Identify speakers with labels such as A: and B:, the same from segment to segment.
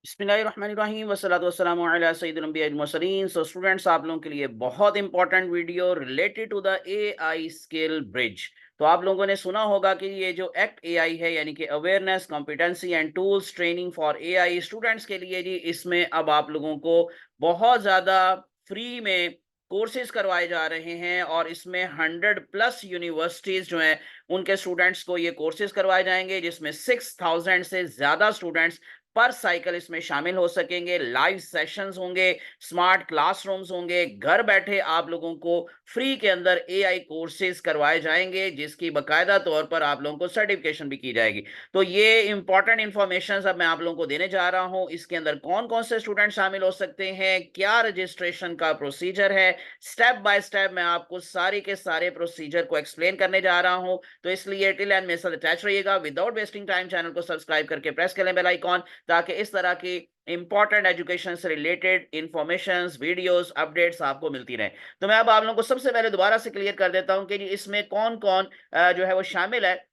A: बिस्मिल्लाहिर्रहमानिर्रहीम वस्सलातु वस्सलामु अला सय्यिदिल अंबियाइल Mursaleen. So students, आप लोगों के लिए बहुत important video related to the AI skill bridge. तो आप लोगों ने सुना होगा कि ये जो एक्ट एआई है, यानी कि awareness competency and tools training for AI students के लिए जी, इसमें अब आप लोगों को बहुत ज़्यादा फ्री में कोर्सेज करवाए जा रहे हैं और इसमें 100+ यूनिवर्सिटीज़ जो हैं, उनके स्टूडेंट्स को ये कोर्सेज करवाए जाएँगे, जिसमें 6000 से ज़्यादा स्टूडेंट्स पर साइकिल इसमें शामिल हो सकेंगे। लाइव सेशंस होंगे, स्मार्ट क्लासरूम्स होंगे, घर बैठे आप लोगों को फ्री के अंदर एआई कोर्सेज करवाए जाएंगे, जिसकी बकायदा तौर पर आप लोगों को सर्टिफिकेशन भी की जाएगी। तो ये इंपॉर्टेंट इंफॉर्मेशन अब मैं आप लोगों को देने जा रहा हूं। इसके अंदर कौन कौन से स्टूडेंट शामिल हो सकते हैं, क्या रजिस्ट्रेशन का प्रोसीजर है, स्टेप बाय स्टेप मैं आपको सारी के सारे प्रोसीजर को एक्सप्लेन करने जा रहा हूं। तो इसलिए टिल एंड मेरे साथ अटैच रहिएगा। विदाउट वेस्टिंग टाइम चैनल को सब्सक्राइब करके प्रेस कर लें बेल आइकॉन, ताकि इस तरह की इंपॉर्टेंट एजुकेशन से रिलेटेड इंफॉर्मेशंस, वीडियोस, अपडेट्स आपको मिलती रहें। तो मैं अब आप लोगों को सबसे पहले दोबारा से क्लियर कर देता हूं कि इसमें कौन कौन जो है वो शामिल है,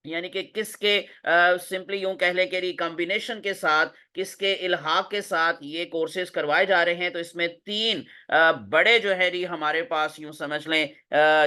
A: यानी कि किसके सिंपली यूं कह लें कि कॉम्बिनेशन के साथ, किसके इल्हाक के साथ ये कोर्सेज करवाए जा रहे हैं। तो इसमें तीन बड़े जो है जी हमारे पास यूं समझ लें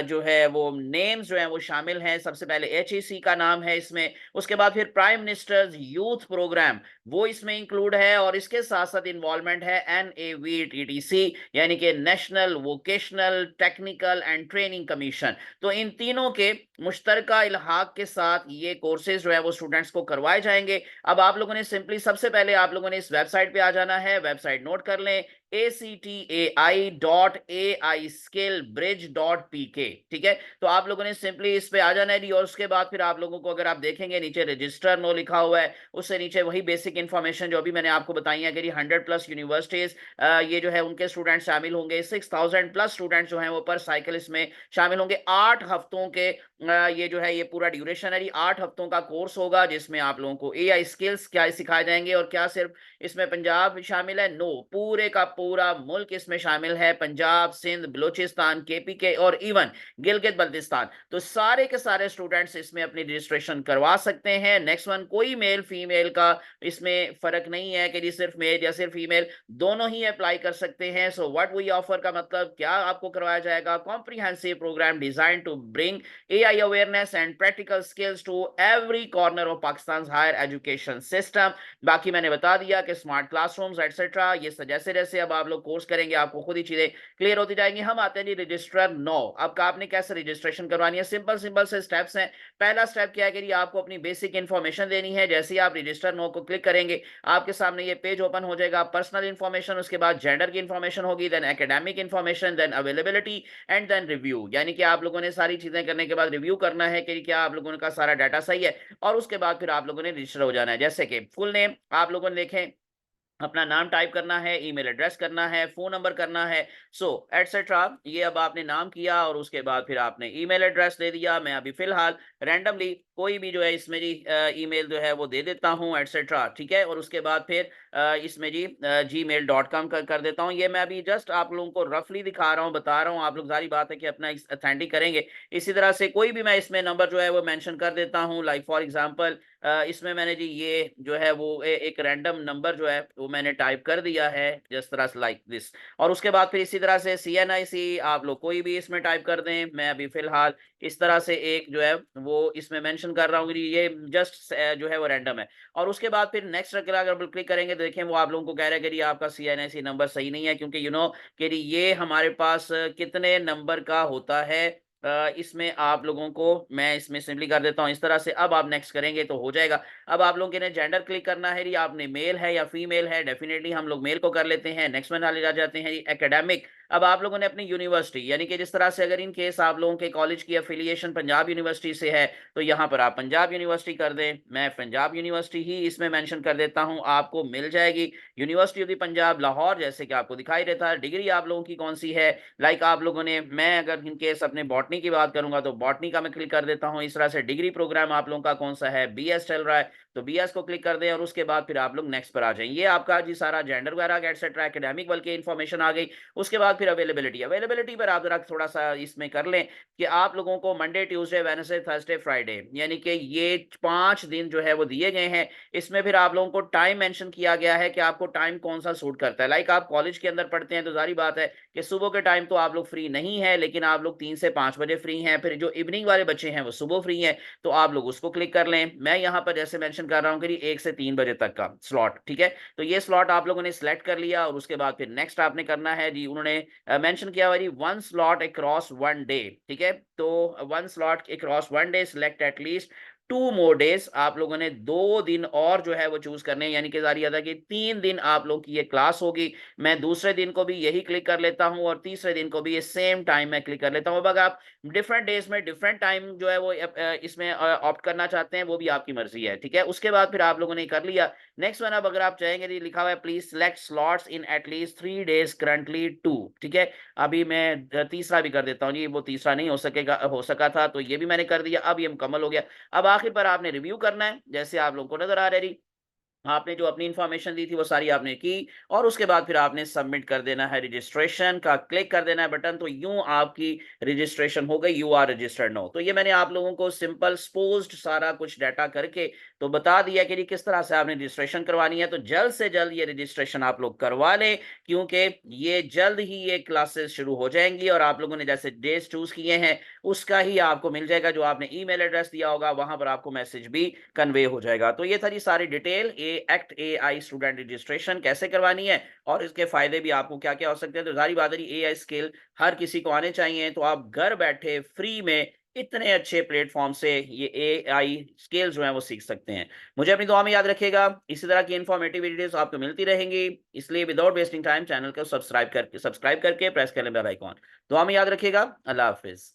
A: जो है वो नेम्स जो हैं वो शामिल हैं। सबसे पहले एचईसी का नाम है इसमें, उसके बाद फिर प्राइम मिनिस्टर्स यूथ प्रोग्राम वो इसमें इंक्लूड है, और इसके साथ साथ इन्वॉल्वमेंट है NAVTTC, यानी कि national vocational technical and training commission. तो इन तीनों के मुश्तरका इल्हाक के साथ ये कोर्सेज जो है वो स्टूडेंट्स को करवाए जाएंगे। अब आप लोगों ने सिंपली सबसे पहले आप लोगों ने इस वेबसाइट पे आ जाना है। वेबसाइट नोट कर लें, actai.aiskillbridge.pk। ठीक है, तो आप लोगों ने सिंपली इस पे आ जाना है जी, और उसके बाद फिर आप लोगों को अगर आप देखेंगे नीचे रजिस्टर नो लिखा हुआ है, उससे नीचे वही बेसिक इंफॉर्मेशन जो अभी मैंने आपको बताई है कि 100+ यूनिवर्सिटीज ये जो है उनके स्टूडेंट शामिल होंगे। 6000+ स्टूडेंट जो हैं वो पर साइकिल इसमें शामिल होंगे। 8 हफ्तों के ये जो है ये पूरा ड्यूरेशन है जी, 8 हफ्तों का कोर्स होगा, जिसमें आप लोगों को एआई स्किल्स क्या सिखाए जाएंगे। और क्या सिर्फ इसमें पंजाब शामिल है? नो, पूरे का पूरा मुल्क इसमें शामिल है। पंजाब, सिंध, बलूचिस्तान, केपीके और इवन गिलगित बल्तिस्तान। तो सारे के सारे स्टूडेंट्स इसमें अपनी रजिस्ट्रेशन करवा सकते हैं। नेक्स्ट वन, कोई मेल फीमेल का इसमें फर्क नहीं है कि जी सिर्फ मेल या सिर्फ फीमेल, दोनों ही अप्लाई कर सकते हैं। सो व्हाट वी ऑफर का मतलब क्या आपको करवाया जाएगा? Comprehensive program design to bring AI awareness and practical skills to every corner of Pakistan's higher education system। बाकी मैंने बता दिया कि स्मार्ट क्लासरूम्स एटसेट्रा, ये जैसे जैसे अब आप लोग कोर्स करेंगे आपको खुद ही चीजें क्लियर होती जाएंगी। हम आते हैं जी रजिस्ट्रर 9। अब का आपने कैसे रजिस्ट्रेशन करवानी है? सिंपल सिंपल से स्टेप्स हैं। पहला स्टेप क्या है कि आपको अपनी बेसिक इंफॉर्मेशन देनी है। जैसे ही आप रजिस्टर 9 को क्लिक करेंगे, आपके सामने ये पेज ओपन हो जाएगा। पर्सनल इंफॉर्मेशन, उसके बाद जेंडर की इंफॉर्मेशन होगी, then academic information, then availability and then review. यानी कि आप लोगों ने सारी चीजें करने के बाद रिव्यू करना है कि क्या आप लोगों का सारा डाटा सही है, और उसके बाद फिर आप लोगों ने रजिस्टर हो जाना है। जैसे कि फुल नेम आप लोगों ने देखें, अपना नाम टाइप करना है, ईमेल एड्रेस करना है, फोन नंबर करना है, सो एटसेट्रा। ये अब आपने नाम किया और उसके बाद फिर आपने ईमेल एड्रेस दे दिया। मैं अभी फिलहाल रैंडमली कोई भी जो है इसमें जी ईमेल जो है वो दे देता हूँ एटसेट्रा। ठीक है, और उसके बाद फिर इसमें जी gmail.com कर देता हूँ। ये मैं अभी जस्ट आप लोगों को रफली दिखा रहा हूँ, बता रहा हूँ। आप लोग सारी बात है कि अपना अथेंटिक करेंगे। इसी तरह से कोई भी मैं इसमें नंबर जो है वो मेंशन कर देता हूँ। लाइक फॉर एग्जांपल इसमें मैंने जी ये जो है वो एक रैंडम नंबर जो है वो मैंने टाइप कर दिया है, जिस तरह से लाइक दिस। और उसके बाद फिर इसी तरह से CNIC आप लोग कोई भी इसमें टाइप कर दें। मैं अभी फिलहाल इस तरह से एक जो है वो इसमें मेंशन कर रहा हूँ कि ये जस्ट जो है वो रैंडम है। और उसके बाद फिर नेक्स्ट अगर क्लिक करेंगे तो देखें वो आप लोगों को कह रहा है कि ये आपका CNIC नंबर सही नहीं है, क्योंकि कि ये हमारे पास कितने नंबर का होता है। इसमें आप लोगों को मैं इसमें सिंपली कर देता हूँ इस तरह से। अब आप नेक्स्ट करेंगे तो हो जाएगा। अब आप लोगों के ने जेंडर क्लिक करना है, आपने मेल है या फीमेल है। डेफिनेटली हम लोग मेल को कर लेते हैं। नेक्स्ट में वाले आ जाते हैं एकेडमिक। अब आप लोगों ने अपनी यूनिवर्सिटी, यानी कि जिस तरह से अगर इन केस आप लोगों के कॉलेज की एफिलिएशन पंजाब यूनिवर्सिटी से है, तो यहाँ पर आप पंजाब यूनिवर्सिटी कर दें। मैं पंजाब यूनिवर्सिटी ही इसमें मेंशन कर देता हूँ, आपको मिल जाएगी university of the Punjab Lahore, जैसे कि आपको दिखाई देता है। डिग्री आप लोगों की कौन सी है? लाइक आप लोगों ने, मैं अगर इन केस अपने बॉटनी की बात करूंगा तो बॉटनी का मैं क्लिक कर देता हूँ। इस तरह से डिग्री प्रोग्राम आप लोगों का कौन सा है? BS चल रहा है, तो BS को क्लिक कर दें और उसके बाद फिर आप लोग नेक्स्ट पर आ जाएं। ये आपका जी सारा जेंडर वगैरह एटसेट्रा एकेडमिक बल की इन्फॉर्मेशन आ गई। उसके बाद फिर अवेलेबिलिटी पर आप जरा थोड़ा सा इसमें कर लें कि आप लोगों को Monday, Tuesday, Wednesday, Thursday, Friday यानी कि ये 5 दिन जो है वो दिए गए हैं। इसमें फिर आप लोगों को टाइम मेंशन किया गया है कि आपको टाइम कौन सा सूट करता है। लाइक आप कॉलेज के अंदर पढ़ते हैं तो जारी बात है कि सुबह के टाइम तो आप लोग फ्री नहीं है, लेकिन आप लोग 3 से 5 बजे फ्री हैं। फिर जो इवनिंग वाले बच्चे हैं वो सुबह फ्री हैं, तो आप लोग उसको क्लिक कर लें। मैं यहाँ पर जैसे मेंशन कर रहा हूँ कि 1 से 3 बजे तक का स्लॉट, ठीक है। तो ये स्लॉट आप लोगों ने सिलेक्ट कर लिया और उसके बाद फिर नेक्स्ट आपने करना है जी। उन्होंने मेंशन किया हुआ जी 1 स्लॉट अक्रॉस 1 डे, ठीक है। तो 1 slot across 1 day, select at least 2 more days. आप लोगों ने 2 दिन और जो है वो चूज करने हैं, यानी कि जारी आता कि 3 दिन आप लोग की ये क्लास होगी। मैं दूसरे दिन को भी यही क्लिक कर लेता हूं और तीसरे दिन को भी ये सेम टाइम मैं क्लिक कर लेता हूं। अब आप डिफरेंट डेज में डिफरेंट टाइम जो है वो इसमें ऑप्ट करना चाहते हैं, वो भी आपकी मर्जी है, ठीक है। उसके बाद फिर आप लोगों ने कर लिया। नेक्स्ट वन, अब अगर आप चाहेंगे तो लिखा हुआ है please select slots in at least 3 days, currently 2, ठीक है। अभी मैं तीसरा भी कर देता हूँ जी, वो तीसरा नहीं हो सका था, तो ये भी मैंने कर दिया। अब ये मुकम्मल हो गया। अब आखिर पर आपने रिव्यू करना है, जैसे आप लोगों को नजर आ रही। आपने जो अपनी इंफॉर्मेशन दी थी वो सारी आपने की और उसके बाद फिर आपने सबमिट कर देना है, रजिस्ट्रेशन का क्लिक कर देना है बटन। तो यूं आपकी रजिस्ट्रेशन हो गई, यू आर रजिस्टर्ड नो। तो ये मैंने आप लोगों को सिंपल स्पोज्ड सारा कुछ डाटा करके तो बता दिया कि किस तरह से आपने रजिस्ट्रेशन करवानी है। तो जल्द से जल्द ये रजिस्ट्रेशन आप लोग करवा लें, क्योंकि ये जल्द ही ये क्लासेस शुरू हो जाएंगी और आप लोगों ने जैसे डेज चूज किए हैं उसका ही आपको मिल जाएगा। जो आपने ईमेल एड्रेस दिया होगा वहां पर आपको मैसेज भी कन्वे हो जाएगा। तो ये था जी सारी detail act AI student registration कैसे करवानी है और इसके फायदे भी आपको क्या क्या हो सकते हैं। तो जारी बात है AI स्किल हर किसी को आने चाहिए। तो आप घर बैठे फ्री में इतने अच्छे प्लेटफॉर्म से ये AI स्किल्स जो है वो सीख सकते हैं। मुझे अपनी दुआ में याद रखिएगा, इसी तरह की इंफॉर्मेटिव वीडियोस आपको मिलती रहेंगी। इसलिए विदाउट वेस्टिंग टाइम चैनल को सब्सक्राइब करके प्रेस कर लें बेल आइकॉन। दुआ में याद रखिएगा। अल्लाह हाफिज।